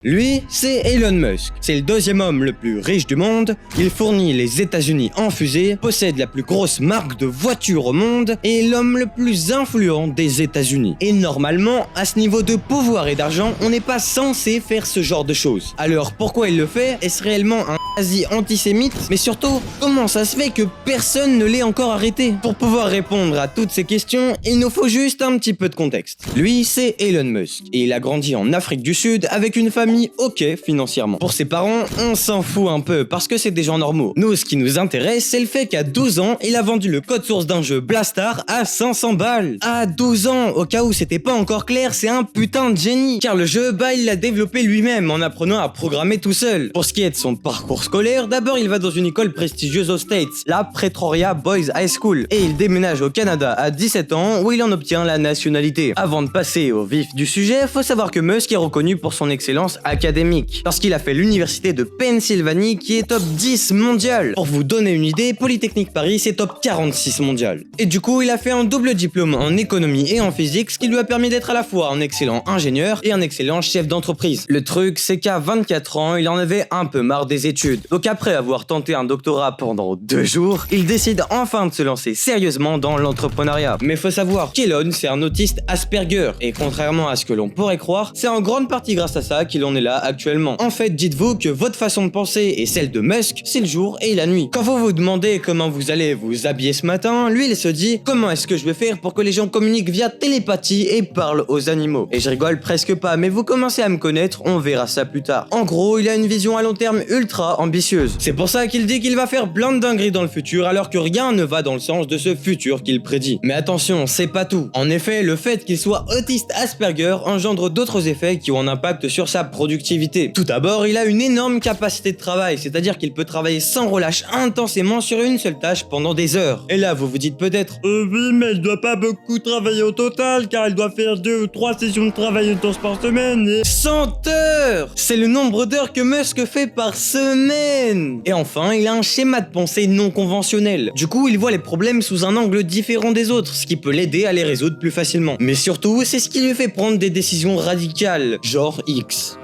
Lui, c'est Elon Musk. C'est le deuxième homme le plus riche du monde. Il fournit les États-Unis en fusée, possède la plus grosse marque de voitures au monde et est l'homme le plus influent des États-Unis. Et normalement, à ce niveau de pouvoir et d'argent, on n'est pas censé faire ce genre de choses. Alors pourquoi il le fait? Est-ce réellement un quasi antisémite? Mais surtout, comment ça se fait que personne ne l'ait encore arrêté? Pour pouvoir répondre à toutes ces questions, il nous faut juste un petit peu de contexte. Lui, c'est Elon Musk et il a grandi en Afrique du Sud avec une famille ok financièrement. Pour ses parents, on s'en fout un peu parce que c'est des gens normaux. Nous, ce qui nous intéresse, c'est le fait qu'à 12 ans, il a vendu le code source d'un jeu Blastar à 500 balles. À 12 ans, au cas où c'était pas encore clair, c'est un putain de génie. Car le jeu, il l'a développé lui-même en apprenant à programmer tout seul. Pour ce qui est de son parcours scolaire, d'abord il va dans une école prestigieuse aux States, la Pretoria Boys High School, et il déménage au Canada à 17 ans où il en obtient la nationalité. Avant de passer au vif du sujet, faut savoir que Musk est reconnu pour son excellence académique, parce qu'il a fait l'université de Pennsylvanie qui est top 10 mondial. Pour vous donner une idée, Polytechnique Paris c'est top 46 mondial. Et du coup, il a fait un double diplôme en économie et en physique, ce qui lui a permis d'être à la fois un excellent ingénieur et un excellent chef d'entreprise. Le truc, c'est qu'à 24 ans, il en avait un peu marre des études. Donc après avoir tenté un doctorat pendant 2 jours, il décide enfin de se lancer sérieusement dans l'entrepreneuriat. Mais faut savoir qu'Elon, c'est un autiste Asperger, et contrairement à ce que l'on pourrait croire, c'est en grande partie grâce à ça qu'il en est là actuellement. En fait, dites-vous que votre façon de penser et celle de Musk, c'est le jour et la nuit. Quand vous vous demandez comment vous allez vous habiller ce matin, lui il se dit comment est-ce que je vais faire pour que les gens communiquent via télépathie et parlent aux animaux. Et je rigole presque pas, mais vous commencez à me connaître, on verra ça plus tard. En gros, il a une vision à long terme ultra ambitieuse. C'est pour ça qu'il dit qu'il va faire plein de dingueries dans le futur alors que rien ne va dans le sens de ce futur qu'il prédit. Mais attention, c'est pas tout. En effet, le fait qu'il soit autiste Asperger engendre d'autres effets qui ont un impact sur sa productivité. Tout d'abord, il a une énorme capacité de travail, c'est-à-dire qu'il peut travailler sans relâche intensément sur une seule tâche pendant des heures. Et là, vous vous dites peut-être oui, mais il doit pas beaucoup travailler au total, car il doit faire 2 ou 3 sessions de travail intense par semaine et... 100 heures! C'est le nombre d'heures que Musk fait par semaine! Et enfin, il a un schéma de pensée non conventionnel. Du coup, il voit les problèmes sous un angle différent des autres, ce qui peut l'aider à les résoudre plus facilement. Mais surtout, c'est ce qui lui fait prendre des décisions radicales, genre X.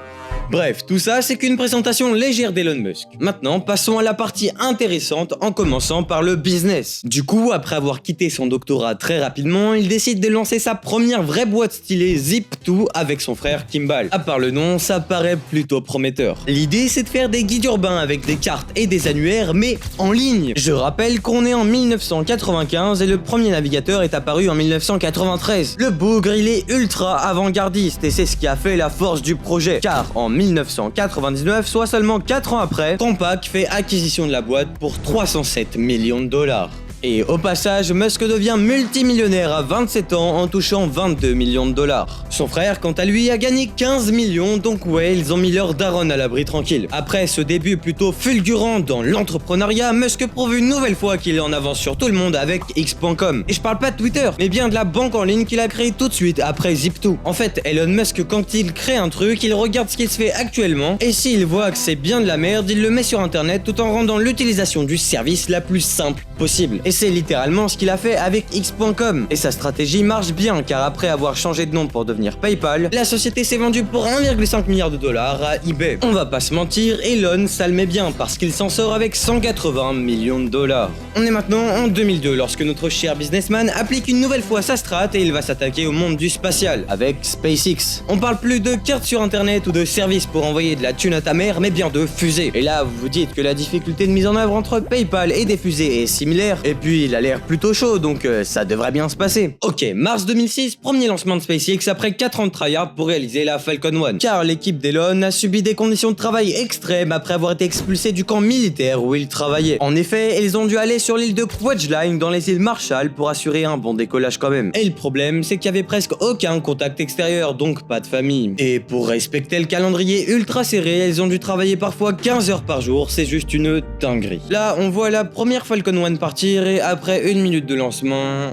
Bref, tout ça, c'est qu'une présentation légère d'Elon Musk. Maintenant, passons à la partie intéressante en commençant par le business. Du coup, après avoir quitté son doctorat très rapidement, il décide de lancer sa première vraie boîte stylée Zip2 avec son frère Kimball. À part le nom, ça paraît plutôt prometteur. L'idée, c'est de faire des guides urbains avec des cartes et des annuaires, mais en ligne. Je rappelle qu'on est en 1995 et le premier navigateur est apparu en 1993. Le bougre, il est ultra avant-gardiste et c'est ce qui a fait la force du projet, car en 1999, soit seulement 4 ans après, Compaq fait acquisition de la boîte pour 307 millions de dollars. Et au passage, Musk devient multimillionnaire à 27 ans en touchant 22 millions de dollars. Son frère, quant à lui, a gagné 15 millions, donc ouais, ils ont mis leur daronne à l'abri tranquille. Après ce début plutôt fulgurant dans l'entrepreneuriat, Musk prouve une nouvelle fois qu'il est en avance sur tout le monde avec X.com. Et je parle pas de Twitter, mais bien de la banque en ligne qu'il a créée tout de suite après Zip2. En fait, Elon Musk, quand il crée un truc, il regarde ce qu'il se fait actuellement, et s'il voit que c'est bien de la merde, il le met sur internet tout en rendant l'utilisation du service la plus simple possible. Et c'est littéralement ce qu'il a fait avec X.com. Et sa stratégie marche bien, car après avoir changé de nom pour devenir PayPal, la société s'est vendue pour 1,5 milliard de dollars à eBay. On va pas se mentir, Elon, ça le met bien, parce qu'il s'en sort avec 180 millions de dollars. On est maintenant en 2002, lorsque notre cher businessman applique une nouvelle fois sa strat et il va s'attaquer au monde du spatial, avec SpaceX. On parle plus de cartes sur internet ou de services pour envoyer de la thune à ta mère, mais bien de fusées. Et là, vous vous dites que la difficulté de mise en œuvre entre PayPal et des fusées est similaire, et puis il a l'air plutôt chaud, donc ça devrait bien se passer. Ok, mars 2006, premier lancement de SpaceX après 4 ans de tryhard pour réaliser la Falcon 1. Car l'équipe d'Elon a subi des conditions de travail extrêmes après avoir été expulsés du camp militaire où ils travaillaient. En effet, ils ont dû aller sur l'île de Kwajalein dans les îles Marshall pour assurer un bon décollage quand même. Et le problème, c'est qu'il y avait presque aucun contact extérieur, donc pas de famille. Et pour respecter le calendrier ultra serré, ils ont dû travailler parfois 15 heures par jour, c'est juste une dinguerie. Là, on voit la première Falcon 1 partir et après 1 minute de lancement...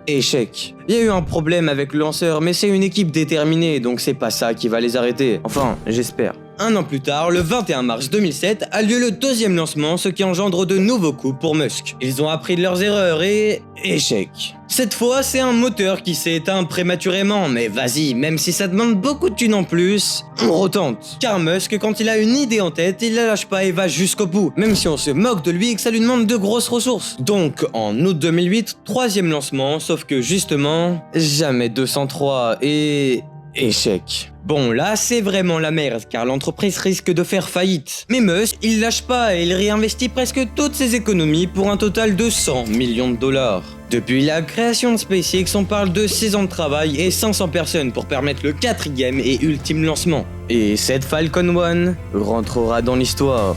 échec. Il y a eu un problème avec le lanceur, mais c'est une équipe déterminée, donc c'est pas ça qui va les arrêter. Enfin, j'espère. Un an plus tard, le 21 mars 2007, a lieu le deuxième lancement, ce qui engendre de nouveaux coups pour Musk. Ils ont appris de leurs erreurs et... échec. Cette fois, c'est un moteur qui s'est éteint prématurément, mais vas-y, même si ça demande beaucoup de thunes en plus, on retente. Car Musk, quand il a une idée en tête, il la lâche pas et va jusqu'au bout, même si on se moque de lui et que ça lui demande de grosses ressources. Donc, en août 2008, troisième lancement, sauf que justement, jamais 203 et... échec. Bon, là, c'est vraiment la merde, car l'entreprise risque de faire faillite. Mais Musk, il lâche pas et il réinvestit presque toutes ses économies pour un total de 100 millions de dollars. Depuis la création de SpaceX, on parle de 6 ans de travail et 500 personnes pour permettre le quatrième et ultime lancement. Et cette Falcon 1 rentrera dans l'histoire.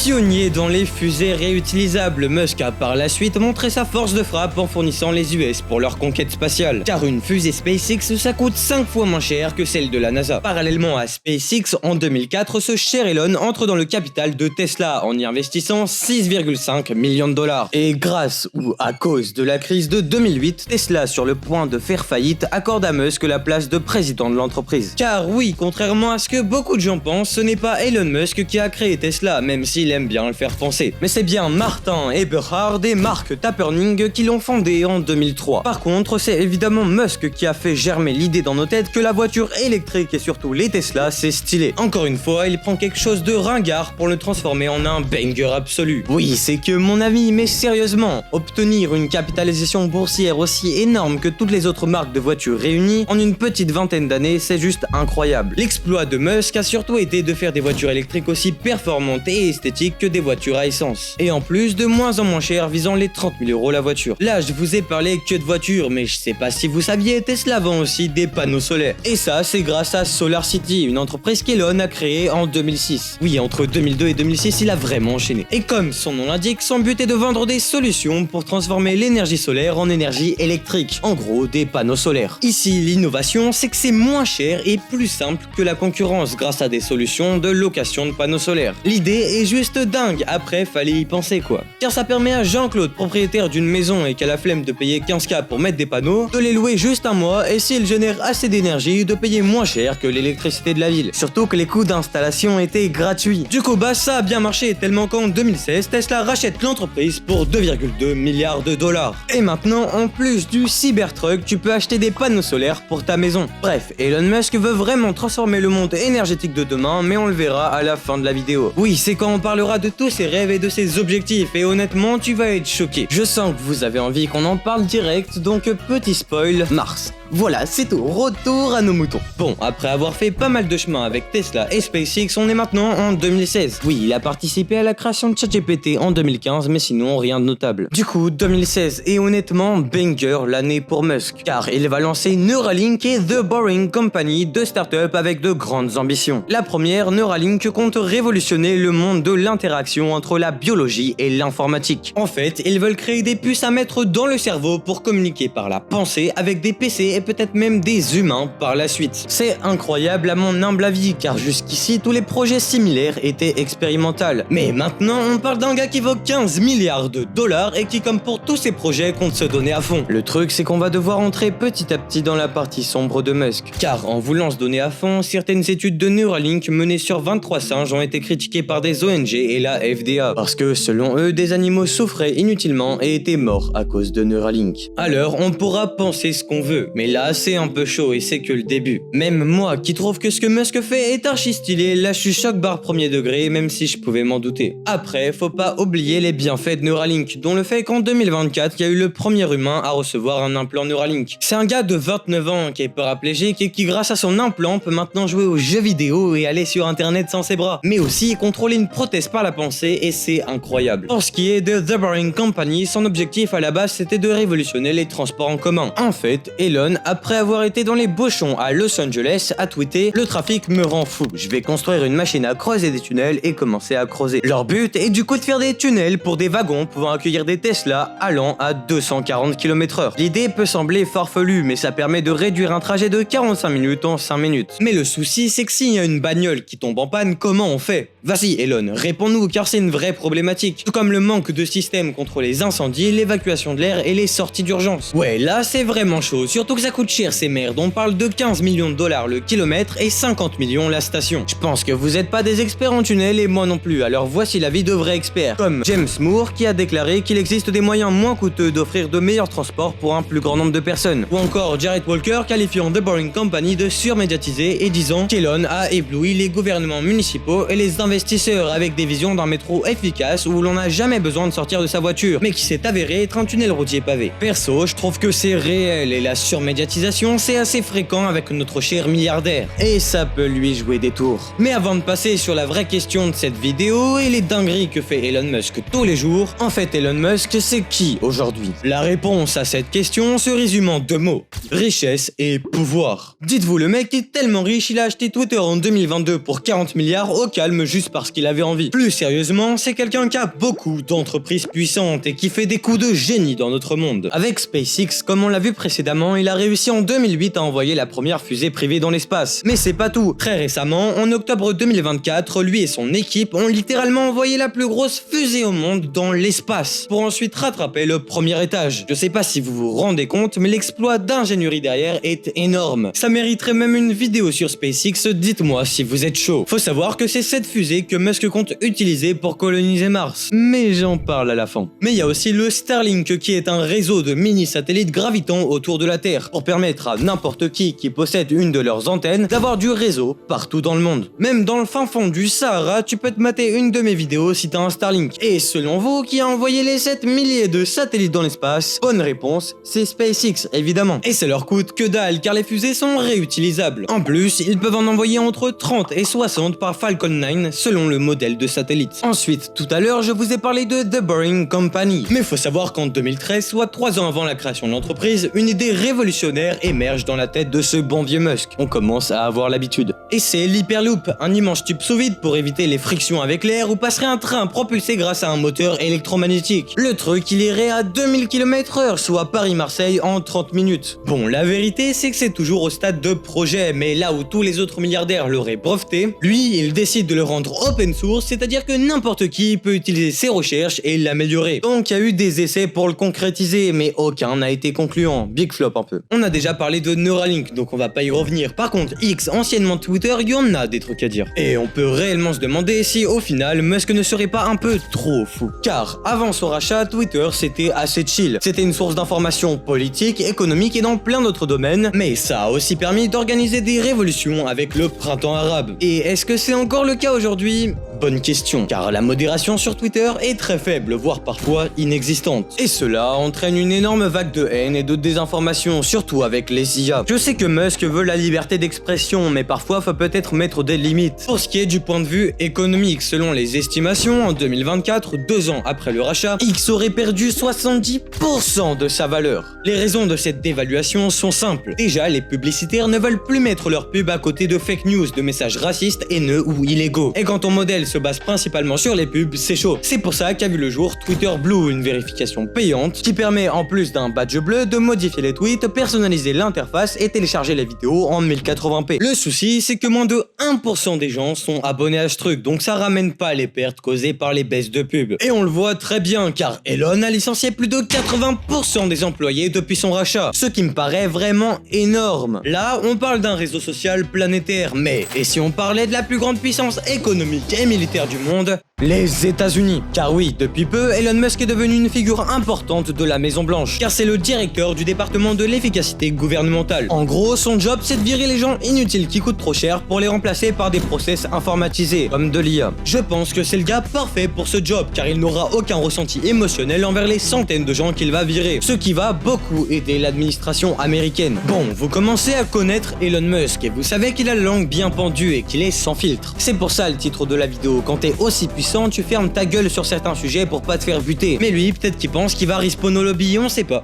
Pionnier dans les fusées réutilisables, Musk a par la suite montré sa force de frappe en fournissant les US pour leur conquête spatiale. Car une fusée SpaceX, ça coûte 5 fois moins cher que celle de la NASA. Parallèlement à SpaceX, en 2004, ce cher Elon entre dans le capital de Tesla en y investissant 6,5 millions de dollars. Et grâce ou à cause de la crise de 2008, Tesla, sur le point de faire faillite, accorde à Musk la place de président de l'entreprise. Car oui, contrairement à ce que beaucoup de gens pensent, ce n'est pas Elon Musk qui a créé Tesla, même s'il aime bien le faire penser. Mais c'est bien Martin Eberhard et Mark Taperning qui l'ont fondé en 2003. Par contre, c'est évidemment Musk qui a fait germer l'idée dans nos têtes que la voiture électrique et surtout les Tesla, c'est stylé. Encore une fois, il prend quelque chose de ringard pour le transformer en un banger absolu. Oui, c'est que mon avis, mais sérieusement, obtenir une capitalisation boursière aussi énorme que toutes les autres marques de voitures réunies en une petite vingtaine d'années, c'est juste incroyable. L'exploit de Musk a surtout été de faire des voitures électriques aussi performantes et esthétiques que des voitures à essence. Et en plus, de moins en moins cher, visant les 30 000 € la voiture. Là, je vous ai parlé que de voitures, mais je sais pas si vous saviez, Tesla vend aussi des panneaux solaires. Et ça, c'est grâce à SolarCity, une entreprise qu'Elon a créée en 2006. Oui, entre 2002 et 2006, il a vraiment enchaîné. Et comme son nom l'indique, son but est de vendre des solutions pour transformer l'énergie solaire en énergie électrique. En gros, des panneaux solaires. Ici, l'innovation, c'est que c'est moins cher et plus simple que la concurrence grâce à des solutions de location de panneaux solaires. L'idée est juste dingue, après fallait y penser quoi. Car ça permet à Jean-Claude, propriétaire d'une maison et qui a la flemme de payer 15K pour mettre des panneaux, de les louer juste un mois et s'il génère assez d'énergie, de payer moins cher que l'électricité de la ville. Surtout que les coûts d'installation étaient gratuits. Du coup bah ça a bien marché tellement qu'en 2016, Tesla rachète l'entreprise pour 2,2 milliards de dollars. Et maintenant, en plus du Cybertruck, tu peux acheter des panneaux solaires pour ta maison. Bref, Elon Musk veut vraiment transformer le monde énergétique de demain, mais on le verra à la fin de la vidéo. Oui, c'est quand on parlera de tous ses rêves et de ses objectifs, et honnêtement, tu vas être choqué. Je sens que vous avez envie qu'on en parle direct, donc petit spoil, Mars. Voilà, c'est tout, retour à nos moutons. Bon, après avoir fait pas mal de chemin avec Tesla et SpaceX, on est maintenant en 2016. Oui, il a participé à la création de ChatGPT en 2015, mais sinon rien de notable. Du coup, 2016 est honnêtement banger l'année pour Musk, car il va lancer Neuralink et The Boring Company, deux startups avec de grandes ambitions. La première, Neuralink, compte révolutionner le monde de l'interaction entre la biologie et l'informatique. En fait, ils veulent créer des puces à mettre dans le cerveau pour communiquer par la pensée avec des PC et peut-être même des humains par la suite. C'est incroyable à mon humble avis, car jusqu'ici tous les projets similaires étaient expérimentaux. Mais maintenant on parle d'un gars qui vaut 15 milliards de dollars et qui, comme pour tous ses projets, compte se donner à fond. Le truc, c'est qu'on va devoir entrer petit à petit dans la partie sombre de Musk, car en voulant se donner à fond, certaines études de Neuralink menées sur 23 singes ont été critiquées par des ONG et la FDA, parce que selon eux, des animaux souffraient inutilement et étaient morts à cause de Neuralink. Alors on pourra penser ce qu'on veut, mais là c'est un peu chaud et c'est que le début. Même moi qui trouve que ce que Musk fait est archi stylé, là je suis choc barre premier degré, même si je pouvais m'en douter. Après, faut pas oublier les bienfaits de Neuralink, dont le fait qu'en 2024, il y a eu le premier humain à recevoir un implant Neuralink. C'est un gars de 29 ans qui est paraplégique et qui, grâce à son implant, peut maintenant jouer aux jeux vidéo et aller sur internet sans ses bras, mais aussi contrôler une prothèse par la pensée, et c'est incroyable. Pour ce qui est de The Boring Company, son objectif à la base c'était de révolutionner les transports en commun. En fait, Elon après avoir été dans les bouchons à Los Angeles, a tweeté « Le trafic me rend fou, je vais construire une machine à creuser des tunnels et commencer à creuser. » Leur but est du coup de faire des tunnels pour des wagons pouvant accueillir des Tesla allant à 240 km/h. L'idée peut sembler farfelue, mais ça permet de réduire un trajet de 45 minutes en 5 minutes. Mais le souci, c'est que s'il y a une bagnole qui tombe en panne, comment on fait? Vas-y Elon, réponds-nous car c'est une vraie problématique. Tout comme le manque de système contre les incendies, l'évacuation de l'air et les sorties d'urgence. Ouais, là c'est vraiment chaud, surtout que ça coûte cher ces merdes. On parle de 15 millions de dollars le kilomètre et 50 millions la station. Je pense que vous êtes pas des experts en tunnel et moi non plus, alors voici l'avis de vrais experts. Comme James Moore qui a déclaré qu'il existe des moyens moins coûteux d'offrir de meilleurs transports pour un plus grand nombre de personnes. Ou encore Jared Walker qualifiant The Boring Company de surmédiatisé et disant qu'Elon a ébloui les gouvernements municipaux et les investisseurs avec des visions d'un métro efficace où l'on n'a jamais besoin de sortir de sa voiture, mais qui s'est avéré être un tunnel routier pavé. Perso, je trouve que c'est réel et la surmédiatisation c'est assez fréquent avec notre cher milliardaire. Et ça peut lui jouer des tours. Mais avant de passer sur la vraie question de cette vidéo et les dingueries que fait Elon Musk tous les jours, en fait Elon Musk c'est qui aujourd'hui? La réponse à cette question se résume en 2 mots: richesse et pouvoir. Dites-vous, le mec est tellement riche, il a acheté Twitter en 2022 pour 40 milliards au calme juste parce qu'il avait envie. Plus sérieusement, c'est quelqu'un qui a beaucoup d'entreprises puissantes et qui fait des coups de génie dans notre monde. Avec SpaceX, comme on l'a vu précédemment, il a réussi en 2008 à envoyer la première fusée privée dans l'espace. Mais c'est pas tout. Très récemment, en octobre 2024, lui et son équipe ont littéralement envoyé la plus grosse fusée au monde dans l'espace, pour ensuite rattraper le premier étage. Je sais pas si vous vous rendez compte, mais l'exploit d'ingénierie derrière est énorme. Ça mériterait même une vidéo sur SpaceX, dites-moi si vous êtes chaud. Faut savoir que c'est cette fusée que Musk compte utiliser pour coloniser Mars. Mais j'en parle à la fin. Mais il y a aussi le Starlink qui est un réseau de mini-satellites gravitant autour de la Terre pour permettre à n'importe qui possède une de leurs antennes d'avoir du réseau partout dans le monde. Même dans le fin fond du Sahara, tu peux te mater une de mes vidéos si t'as un Starlink. Et selon vous, qui a envoyé les 7 milliers de satellites dans l'espace? Bonne réponse, c'est SpaceX évidemment. Et ça leur coûte que dalle car les fusées sont réutilisables. En plus, ils peuvent en envoyer entre 30 et 60 par Falcon 9 selon le modèle de satellite. Ensuite, tout à l'heure, je vous ai parlé de The Boring Company. Mais faut savoir qu'en 2013, soit 3 ans avant la création de l'entreprise, une idée révolutionnaire émerge dans la tête de ce bon vieux Musk. On commence à avoir l'habitude. Et c'est l'Hyperloop, un immense tube sous vide pour éviter les frictions avec l'air où passerait un train propulsé grâce à un moteur électromagnétique. Le truc, il irait à 2000 km/h, soit Paris-Marseille en 30 minutes. Bon, la vérité, c'est que c'est toujours au stade de projet, mais là où tous les autres milliardaires l'auraient breveté, lui, il décide de le rendre open source, c'est-à-dire que n'importe qui peut utiliser ses recherches et l'améliorer. Donc il y a eu des essais pour le concrétiser, mais aucun n'a été concluant. Big flop un peu. On a déjà parlé de Neuralink, donc on va pas y revenir. Par contre, X, anciennement Twitter, il y en a des trucs à dire. Et on peut réellement se demander si au final, Musk ne serait pas un peu trop fou. Car avant son rachat, Twitter c'était assez chill. C'était une source d'information politique, économique et dans plein d'autres domaines, mais ça a aussi permis d'organiser des révolutions avec le printemps arabe. Et est-ce que c'est encore le cas aujourd'hui? Bonne question, car la modération sur Twitter est très faible, voire parfois inexistante. Et cela entraîne une énorme vague de haine et de désinformation, surtout avec les IA. Je sais que Musk veut la liberté d'expression, mais parfois faut peut-être mettre des limites. Pour ce qui est du point de vue économique, selon les estimations, en 2024, 2 ans après le rachat, X aurait perdu 70% de sa valeur. Les raisons de cette dévaluation sont simples. Déjà, les publicitaires ne veulent plus mettre leur pub à côté de fake news, de messages racistes, haineux ou illégaux. Et quand ton modèle se base principalement sur les pubs, c'est chaud. C'est pour ça qu'a vu le jour Twitter Blue, une vérification payante qui permet en plus d'un badge bleu de modifier les tweets, personnaliser l'interface et télécharger les vidéos en 1080p. Le souci, c'est que moins de 1% des gens sont abonnés à ce truc, donc ça ramène pas les pertes causées par les baisses de pub. Et on le voit très bien car Elon a licencié plus de 80% des employés depuis son rachat, ce qui me paraît vraiment énorme. Là, on parle d'un réseau social planétaire, mais et si on parlait de la plus grande puissance économique et militaire du monde, les États-Unis. Car oui, depuis peu, Elon Musk est devenu une figure importante de la Maison Blanche, car c'est le directeur du département de l'efficacité gouvernementale. En gros, son job, c'est de virer les gens inutiles qui coûtent trop cher pour les remplacer par des process informatisés, comme de l'IA. Je pense que c'est le gars parfait pour ce job, car il n'aura aucun ressenti émotionnel envers les centaines de gens qu'il va virer, ce qui va beaucoup aider l'administration américaine. Bon, vous commencez à connaître Elon Musk, et vous savez qu'il a la langue bien pendue et qu'il est sans filtre. C'est pour ça le titre de la vidéo, quand t'es aussi puissant, tu fermes ta gueule sur certains sujets pour pas te faire buter. Mais lui, peut-être qu'il pense qu'il va respawn au lobby, on sait pas.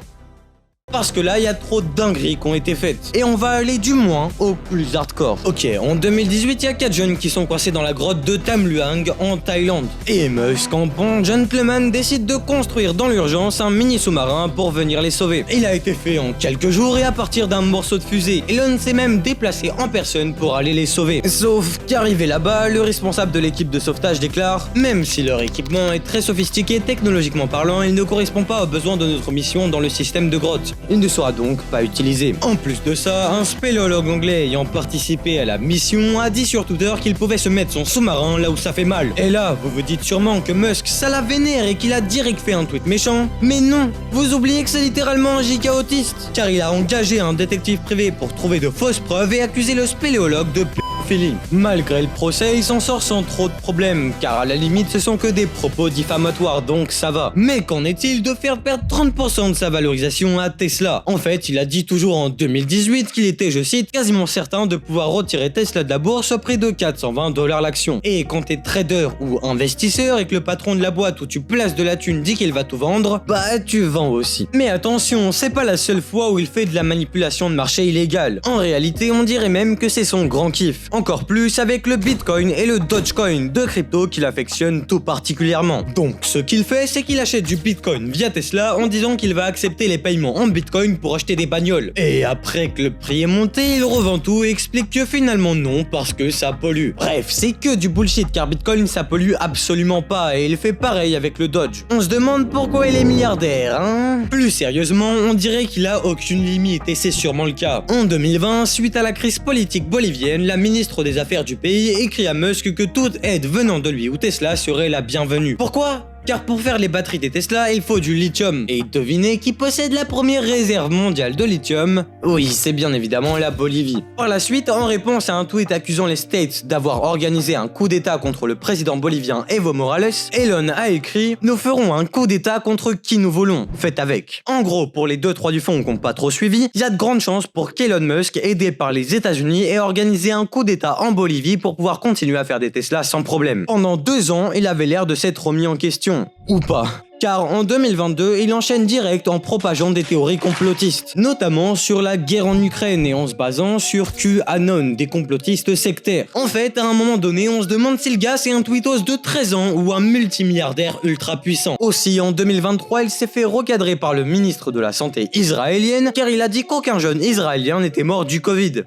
Parce que là, il y a trop de dingueries qui ont été faites. Et on va aller du moins au plus hardcore. Ok, en 2018, il y a 4 jeunes qui sont coincés dans la grotte de Tham Luang en Thaïlande. Et Musk, en bon gentleman, décide de construire dans l'urgence un mini sous-marin pour venir les sauver. Il a été fait en quelques jours et à partir d'un morceau de fusée. Elon s'est même déplacé en personne pour aller les sauver. Sauf qu'arrivé là-bas, le responsable de l'équipe de sauvetage déclare « Même si leur équipement est très sophistiqué technologiquement parlant, il ne correspond pas aux besoins de notre mission dans le système de grotte. Il ne sera donc pas utilisé. » En plus de ça, un spéléologue anglais ayant participé à la mission a dit sur Twitter qu'il pouvait se mettre son sous-marin là où ça fait mal. Et là, vous vous dites sûrement que Musk ça la vénère et qu'il a direct fait un tweet méchant. Mais non, vous oubliez que c'est littéralement un giga autiste, car il a engagé un détective privé pour trouver de fausses preuves et accuser le spéléologue de pédophilie. Malgré le procès, il s'en sort sans trop de problèmes, car à la limite ce sont que des propos diffamatoires, donc ça va. Mais qu'en est-il de faire perdre 30% de sa valorisation à Tesla? En fait, il a dit toujours en 2018 qu'il était, je cite, quasiment certain de pouvoir retirer Tesla de la bourse au prix de 420 $ l'action. Et quand t'es trader ou investisseur et que le patron de la boîte où tu places de la thune dit qu'il va tout vendre, bah tu vends aussi. Mais attention, c'est pas la seule fois où il fait de la manipulation de marché illégale. En réalité, on dirait même que c'est son grand kiff. Encore plus avec le Bitcoin et le Dogecoin, deux cryptos qu'il affectionne tout particulièrement. Donc ce qu'il fait, c'est qu'il achète du Bitcoin via Tesla en disant qu'il va accepter les paiements en Bitcoin pour acheter des bagnoles. Et après que le prix est monté, il revend tout et explique que finalement non parce que ça pollue. Bref, c'est que du bullshit car Bitcoin ça pollue absolument pas et il fait pareil avec le Doge. On se demande pourquoi il est milliardaire, hein? Plus sérieusement, on dirait qu'il a aucune limite et c'est sûrement le cas. En 2020, suite à la crise politique bolivienne, la ministre des Affaires du pays écrit à Musk que toute aide venant de lui ou Tesla serait la bienvenue. Pourquoi ? Car pour faire les batteries des Tesla, il faut du lithium. Et devinez qui possède la première réserve mondiale de lithium? Oui, c'est bien évidemment la Bolivie. Par la suite, en réponse à un tweet accusant les States d'avoir organisé un coup d'état contre le président bolivien Evo Morales, Elon a écrit « Nous ferons un coup d'état contre qui nous voulons. Faites avec. » En gros, pour les 2-3 du fond qui n'ont pas trop suivi, il y a de grandes chances pour qu'Elon Musk, aidé par les États-Unis, ait organisé un coup d'état en Bolivie pour pouvoir continuer à faire des Tesla sans problème. Pendant 2 ans, il avait l'air de s'être remis en question. Ou pas. Car en 2022, il enchaîne direct en propageant des théories complotistes, notamment sur la guerre en Ukraine et en se basant sur QAnon, des complotistes sectaires. En fait, à un moment donné, on se demande si le gars c'est un tweetos de 13 ans ou un multimilliardaire ultra puissant. Aussi, en 2023, il s'est fait recadrer par le ministre de la Santé israélienne, car il a dit qu'aucun jeune israélien n'était mort du Covid.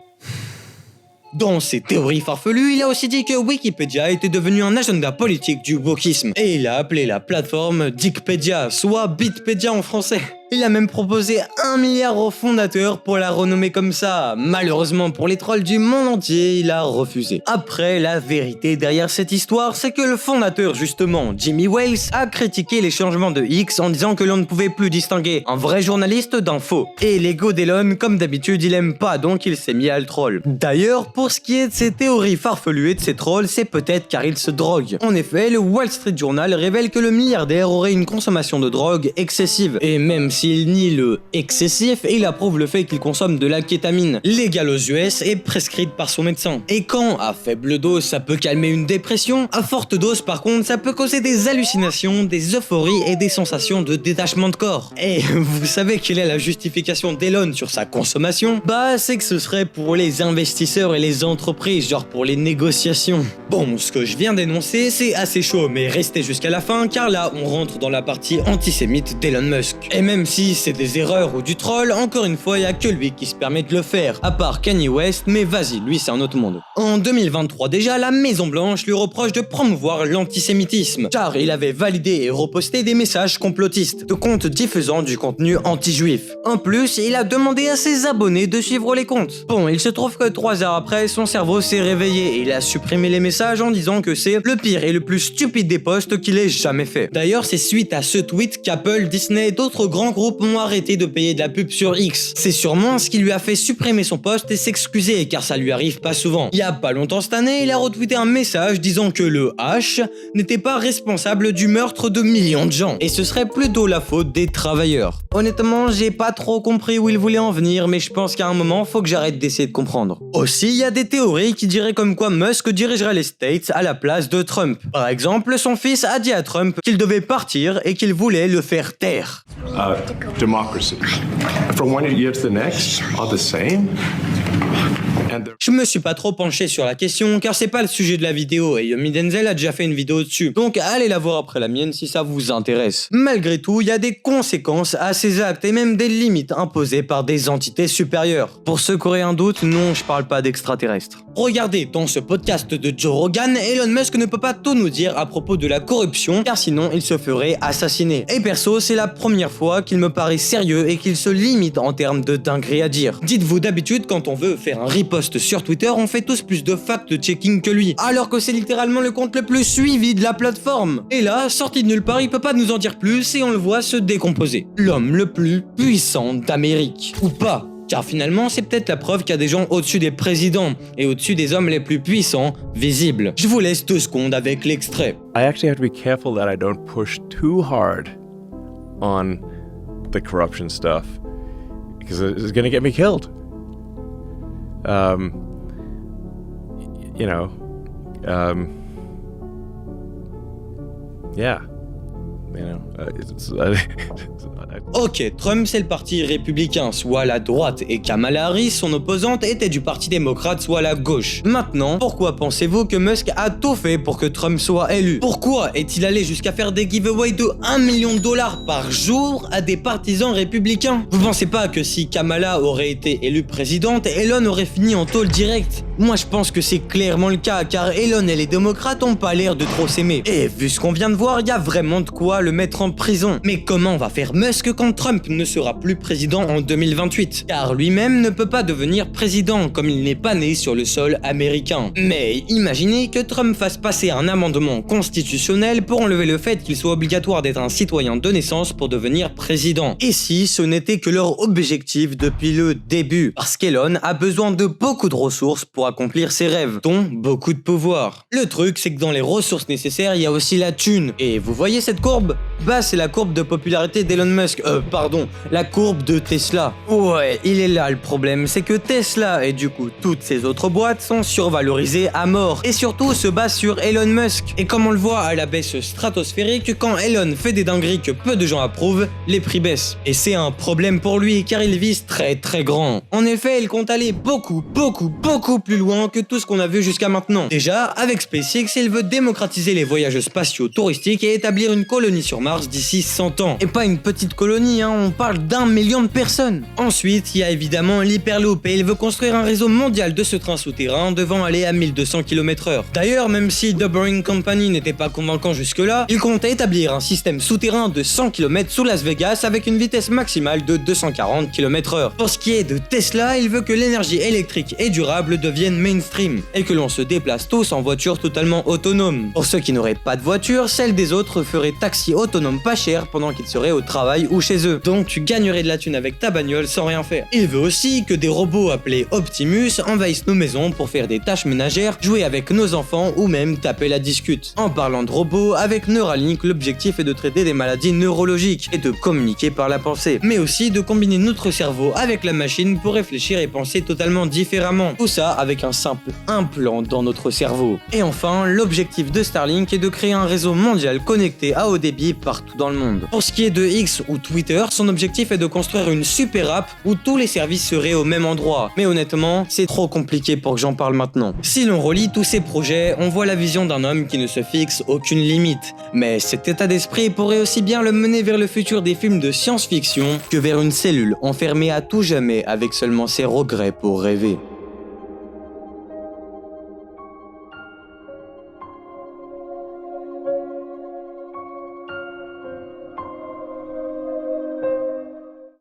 Dans ses théories farfelues, il a aussi dit que Wikipédia était devenu un agenda politique du wokisme. Et il a appelé la plateforme Dickpedia, soit Bitpedia en français. Il a même proposé 1 milliard aux fondateurs pour la renommer comme ça. Malheureusement pour les trolls du monde entier, il a refusé. Après, la vérité derrière cette histoire, c'est que le fondateur justement, Jimmy Wales, a critiqué les changements de X en disant que l'on ne pouvait plus distinguer un vrai journaliste d'un faux. Et l'ego d'Elon, comme d'habitude, il aime pas, donc il s'est mis à le troll. D'ailleurs, pour ce qui est de ses théories farfelues et de ses trolls, c'est peut-être car il se drogue. En effet, le Wall Street Journal révèle que le milliardaire aurait une consommation de drogue excessive. Et même s'il nie le excessif, il approuve le fait qu'il consomme de la kétamine, légale aux US et prescrite par son médecin. Et quand, à faible dose, ça peut calmer une dépression, à forte dose par contre, ça peut causer des hallucinations, des euphories et des sensations de détachement de corps. Et vous savez quelle est la justification d'Elon sur sa consommation? Bah, c'est que ce serait pour les investisseurs et les entreprises, genre pour les négociations. Bon, ce que je viens d'énoncer, c'est assez chaud, mais restez jusqu'à la fin, car là, on rentre dans la partie antisémite d'Elon Musk. Et même si c'est des erreurs ou du troll, encore une fois, il n'y a que lui qui se permet de le faire, à part Kanye West, mais vas-y, lui c'est un autre monde. En 2023 déjà, la Maison Blanche lui reproche de promouvoir l'antisémitisme, car il avait validé et reposté des messages complotistes, de comptes diffusant du contenu anti-juif. En plus, il a demandé à ses abonnés de suivre les comptes. Bon, il se trouve que 3 heures après, son cerveau s'est réveillé et il a supprimé les messages en disant que c'est le pire et le plus stupide des posts qu'il ait jamais fait. D'ailleurs, c'est suite à ce tweet qu'Apple, Disney et d'autres grands groupes ont arrêté de payer de la pub sur X. C'est sûrement ce qui lui a fait supprimer son post et s'excuser, car ça lui arrive pas souvent. Il y a pas longtemps cette année, il a retweeté un message disant que le H n'était pas responsable du meurtre de millions de gens, et ce serait plutôt la faute des travailleurs. Honnêtement, j'ai pas trop compris où il voulait en venir, mais je pense qu'à un moment, faut que j'arrête d'essayer de comprendre. Aussi, il y a des théories qui diraient comme quoi Musk dirigerait les States à la place de Trump. Par exemple, son fils a dit à Trump qu'il devait partir et qu'il voulait le faire taire. democracy. From one year to the next, are the same. Je me suis pas trop penché sur la question car c'est pas le sujet de la vidéo et Yomi Denzel a déjà fait une vidéo dessus. Donc allez la voir après la mienne si ça vous intéresse. Malgré tout, il y a des conséquences à ces actes et même des limites imposées par des entités supérieures. Pour ceux qui auraient un doute, non, je parle pas d'extraterrestres. Regardez, dans ce podcast de Joe Rogan, Elon Musk ne peut pas tout nous dire à propos de la corruption car sinon il se ferait assassiner. Et perso, c'est la première fois qu'il me paraît sérieux et qu'il se limite en termes de dinguerie à dire. Dites-vous d'habitude quand on veut faire un riposte sur Twitter, on fait tous plus de fact-checking que lui, alors que c'est littéralement le compte le plus suivi de la plateforme. Et là, sorti de nulle part, il peut pas nous en dire plus et on le voit se décomposer. L'homme le plus puissant d'Amérique. Ou pas, car finalement, c'est peut-être la preuve qu'il y a des gens au-dessus des présidents et au-dessus des hommes les plus puissants visibles. Je vous laisse 2 secondes avec l'extrait. I actually have to be careful that I don't push too hard on the corruption stuff because it's going to get me killed. Ok, Trump c'est le parti républicain, soit la droite, et Kamala Harris, son opposante, était du parti démocrate, soit la gauche. Maintenant, pourquoi pensez-vous que Musk a tout fait pour que Trump soit élu? Pourquoi est-il allé jusqu'à faire des giveaways de $1 million par jour à des partisans républicains? Vous pensez pas que si Kamala aurait été élue présidente, Elon aurait fini en tôle directe? Moi je pense que c'est clairement le cas, car Elon et les démocrates ont pas l'air de trop s'aimer. Et vu ce qu'on vient de voir, il y a vraiment de quoi le mettre en prison. Mais comment va faire Musk quand Trump ne sera plus président en 2028? Car lui-même ne peut pas devenir président, comme il n'est pas né sur le sol américain. Mais imaginez que Trump fasse passer un amendement constitutionnel pour enlever le fait qu'il soit obligatoire d'être un citoyen de naissance pour devenir président. Et si ce n'était que leur objectif depuis le début? Parce qu'Elon a besoin de beaucoup de ressources pour accomplir ses rêves, dont beaucoup de pouvoir. Le truc, c'est que dans les ressources nécessaires, il y a aussi la thune. Et vous voyez cette courbe? Bah, c'est la courbe de popularité d'Elon Musk. La courbe de Tesla. Ouais, il est là le problème, c'est que Tesla et du coup toutes ces autres boîtes sont survalorisées à mort et surtout se basent sur Elon Musk. Et comme on le voit à la baisse stratosphérique, quand Elon fait des dingueries que peu de gens approuvent, les prix baissent. Et c'est un problème pour lui car il vise très très grand. En effet, il compte aller beaucoup plus loin que tout ce qu'on a vu jusqu'à maintenant. Déjà, avec SpaceX, il veut démocratiser les voyages spatiaux touristiques et établir une colonie sur Mars d'ici 100 ans. Et pas une petite colonie, on parle d'1 million de personnes. Ensuite, il y a évidemment l'Hyperloop et il veut construire un réseau mondial de ce train souterrain devant aller à 1200 km/h. D'ailleurs, même si The Boring Company n'était pas convaincant jusque-là, il compte établir un système souterrain de 100 km sous Las Vegas avec une vitesse maximale de 240 km/h. Pour ce qui est de Tesla, il veut que l'énergie électrique et durable devienne mainstream et que l'on se déplace tous en voiture totalement autonome. Pour ceux qui n'auraient pas de voiture, celle des autres ferait taxi autonome pas cher pendant qu'ils seraient au travail ou chez eux. Donc tu gagnerais de la thune avec ta bagnole sans rien faire. Il veut aussi que des robots appelés Optimus envahissent nos maisons pour faire des tâches ménagères, jouer avec nos enfants ou même taper la discute. En parlant de robots, avec Neuralink, l'objectif est de traiter des maladies neurologiques et de communiquer par la pensée, mais aussi de combiner notre cerveau avec la machine pour réfléchir et penser totalement différemment. Tout ça avec un simple implant dans notre cerveau. Et enfin, l'objectif de Starlink est de créer un réseau mondial connecté à haut débit partout dans le monde. Pour ce qui est de X ou Twitter, son objectif est de construire une super app où tous les services seraient au même endroit. Mais honnêtement, c'est trop compliqué pour que j'en parle maintenant. Si l'on relie tous ces projets, on voit la vision d'un homme qui ne se fixe aucune limite. Mais cet état d'esprit pourrait aussi bien le mener vers le futur des films de science-fiction que vers une cellule enfermée à tout jamais avec seulement ses regrets pour rêver.